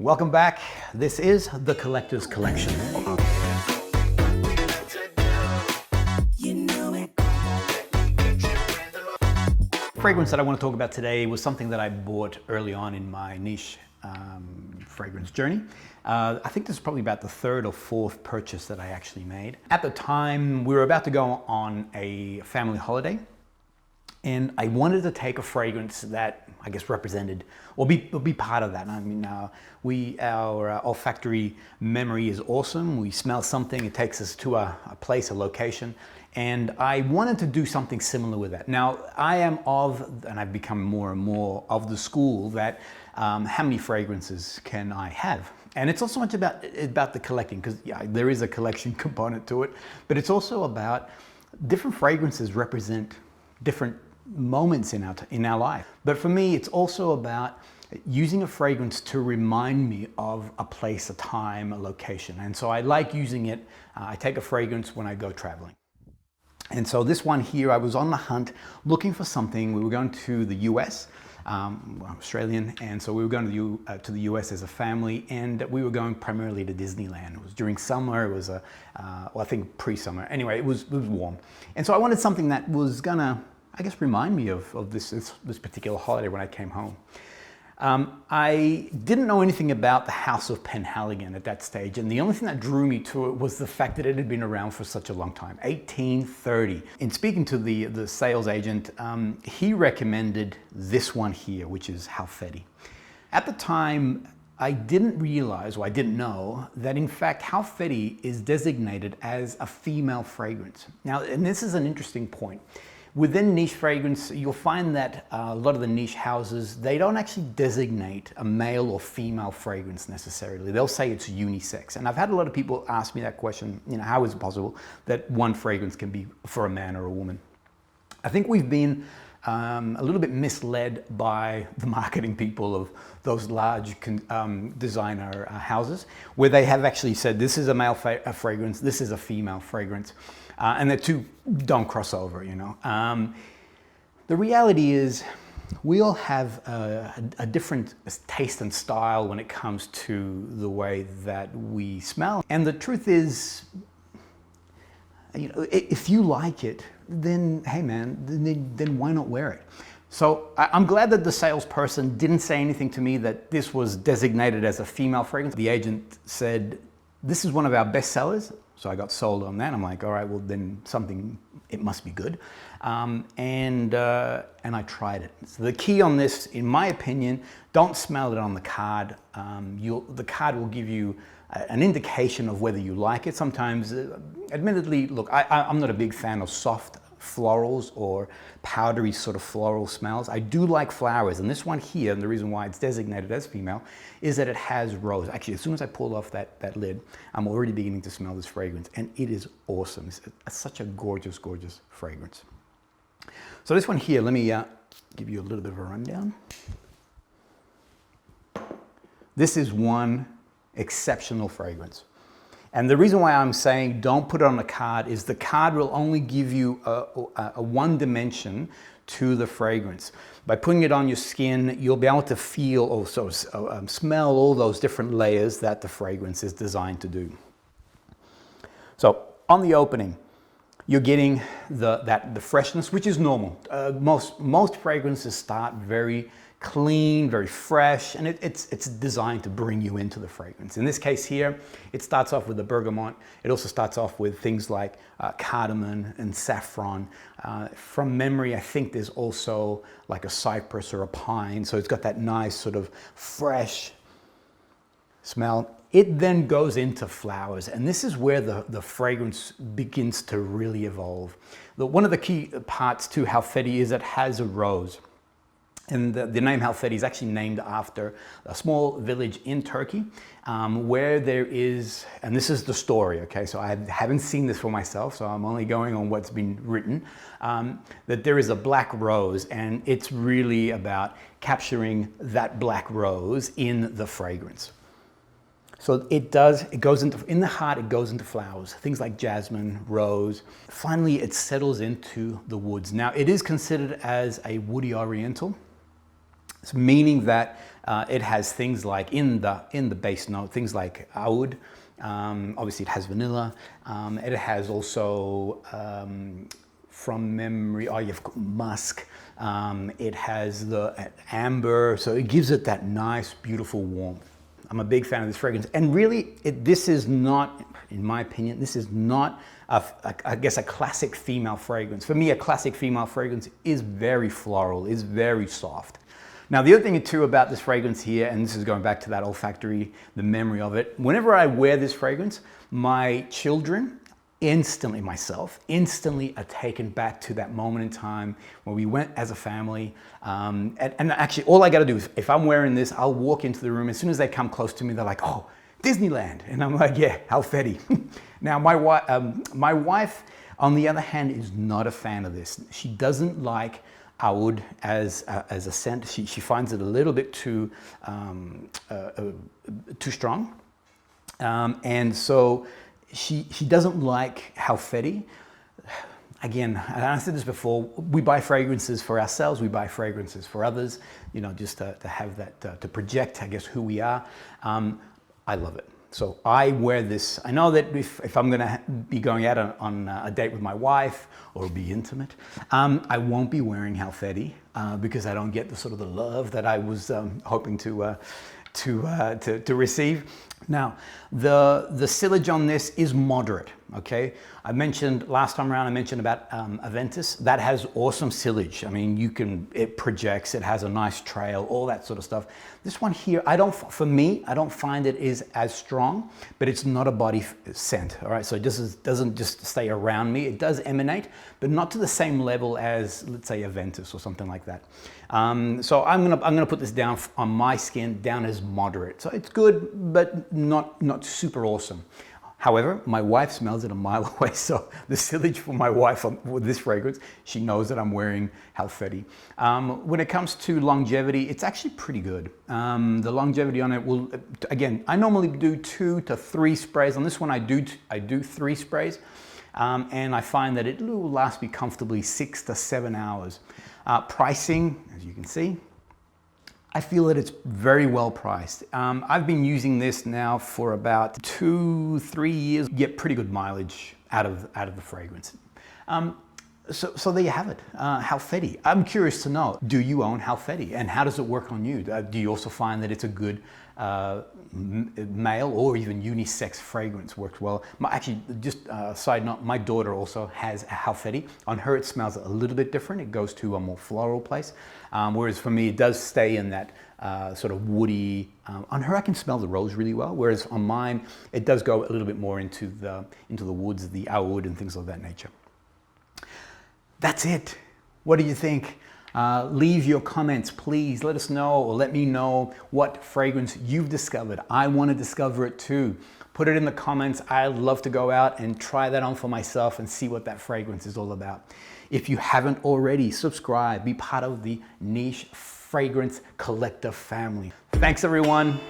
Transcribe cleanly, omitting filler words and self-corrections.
Welcome back. This is the Collector's Collection. Fragrance that I want to talk about today was something that I bought early on in my niche fragrance journey. I think this is probably about the third or fourth purchase that I actually made. At the time, we were about to go on a family holiday, and I wanted to take a fragrance that I guess represented or be part of that. I mean, our olfactory memory is awesome. We smell something, it takes us to a place, a location, and I wanted to do something similar with that. Now, I am and I've become more and more of the school that how many fragrances can I have? And it's also much about the collecting, because yeah, there is a collection component to it, but it's also about different fragrances represent different moments in our life. But for me, it's also about using a fragrance to remind me of a place, a time, a location. And so I like using it. I take a fragrance when I go traveling. And so this one here, I was on the hunt looking for something. We were going to the US. I'm Australian, and so we were going to the US as a family, and we were going primarily to Disneyland. It was during summer. It was well, I think pre-summer. Anyway, it was warm, and so I wanted something that was gonna, I guess, remind me of this particular holiday when I came home. I didn't know anything about the House of Penhaligon at that stage, and the only thing that drew me to it was the fact that it had been around for such a long time, 1830. In speaking to the sales agent, he recommended this one here, which is Halfeti. At the time, I didn't realize, or I didn't know, that in fact Halfeti is designated as a female fragrance. Now, and this is an interesting point. Within niche fragrance, you'll find that a lot of the niche houses, they don't actually designate a male or female fragrance necessarily. They'll say it's unisex. And I've had a lot of people ask me that question, you know, how is it possible that one fragrance can be for a man or a woman? I think we've been a little bit misled by the marketing people of those large designer houses, where they have actually said this is a male fragrance, this is a female fragrance. And the two don't cross over, you know. The reality is we all have a different taste and style when it comes to the way that we smell. And the truth is, you know, if you like it, then hey man, then why not wear it? So I'm glad that the salesperson didn't say anything to me that this was designated as a female fragrance. The agent said, this is one of our best sellers. So I got sold on that. I'm like, all right, well then it must be good. And I tried it. So the key on this, in my opinion, don't smell it on the card. The card will give you an indication of whether you like it. Sometimes, admittedly, look, I'm not a big fan of soft florals or powdery sort of floral smells. I do like flowers, and this one here, and the reason why it's designated as female, is that it has rose. Actually, as soon as I pull off that lid, I'm already beginning to smell this fragrance, and it is awesome. It's such a gorgeous, gorgeous fragrance. So this one here, let me give you a little bit of a rundown. This is one exceptional fragrance. And the reason why I'm saying don't put it on a card is the card will only give you a one dimension to the fragrance. By putting it on your skin, you'll be able to feel, also smell all those different layers that the fragrance is designed to do. So on the opening, you're getting the freshness, which is normal. Most fragrances start very clean, very fresh, and it's designed to bring you into the fragrance. In this case here, it starts off with the bergamot. It also starts off with things like cardamom and saffron. From memory, I think there's also like a cypress or a pine, so it's got that nice sort of fresh smell. It then goes into flowers, and this is where the fragrance begins to really evolve. One of the key parts to Halfeti is it has a rose. And the name Halfeti is actually named after a small village in Turkey where there is, and this is the story, okay, so I haven't seen this for myself, so I'm only going on what's been written, that there is a black rose, and it's really about capturing that black rose in the fragrance. So it goes into, in the heart, it goes into flowers, things like jasmine, rose. Finally, it settles into the woods. Now, it is considered as a woody oriental. It's meaning that it has things like in the base note, things like oud. Obviously, it has vanilla. It has also, from memory, oh, you've got musk. It has the amber, so it gives it that nice, beautiful warmth. I'm a big fan of this fragrance, and really, this is not, in my opinion, this is not, I guess, a classic female fragrance. For me, a classic female fragrance is very floral, is very soft. Now, the other thing too about this fragrance here, and this is going back to that olfactory, the memory of it, whenever I wear this fragrance, my children instantly, myself, instantly are taken back to that moment in time where we went as a family. And actually, all I gotta do is, if I'm wearing this, I'll walk into the room. As soon as they come close to me, they're like, oh, Disneyland. And I'm like, yeah, Halfeti. Now, my wife, on the other hand, is not a fan of this. She doesn't like oud as a scent. She finds it a little bit too strong, and so she doesn't like Halfeti. Again, and I said this before, we buy fragrances for ourselves, we buy fragrances for others, you know, just to have that, to project, I guess, who we are. I love it. So I wear this. I know that if I'm gonna be going out on a date with my wife or be intimate, I won't be wearing Halfeti because I don't get the sort of the love that I was hoping to receive. Now, the Sillage on this is moderate, okay? I mentioned last time around, I mentioned about Aventus. That has awesome Sillage. I mean, it projects, it has a nice trail, all that sort of stuff. This one here, for me, I don't find it is as strong, but it's not a body scent, all right? So it doesn't just stay around me. It does emanate, but not to the same level as, let's say, Aventus or something like that. So I'm gonna put this down on my skin, down as moderate. So it's good, but not super awesome. However, my wife smells it a mile away, so the Sillage for my wife with this fragrance, she knows that I'm wearing Halfeti. When it comes to longevity, it's actually pretty good. The longevity on it will, again, I normally do 2 to 3 sprays. On this one, I do 3 sprays, and I find that it will last me comfortably 6 to 7 hours. Pricing, as you can see, I feel that it's very well priced. I've been using this now for about 2-3 years. Get pretty good mileage out of the fragrance. So there you have it, Halfeti. I'm curious to know, do you own Halfeti, and how does it work on you? Do you also find that it's a good male or even unisex fragrance? Works well. Actually, just a side note, my daughter also has a Halfeti. On her, it smells a little bit different. It goes to a more floral place, whereas for me, it does stay in that sort of woody. On her, I can smell the rose really well, whereas on mine, it does go a little bit more into the woods, the oud and things of that nature. That's it. What do you think? Leave your comments, please. Let us know, or let me know what fragrance you've discovered. I want to discover it too. Put it in the comments. I'd love to go out and try that on for myself and see what that fragrance is all about. If you haven't already, subscribe. Be part of the Niche Fragrance Collector family. Thanks, everyone.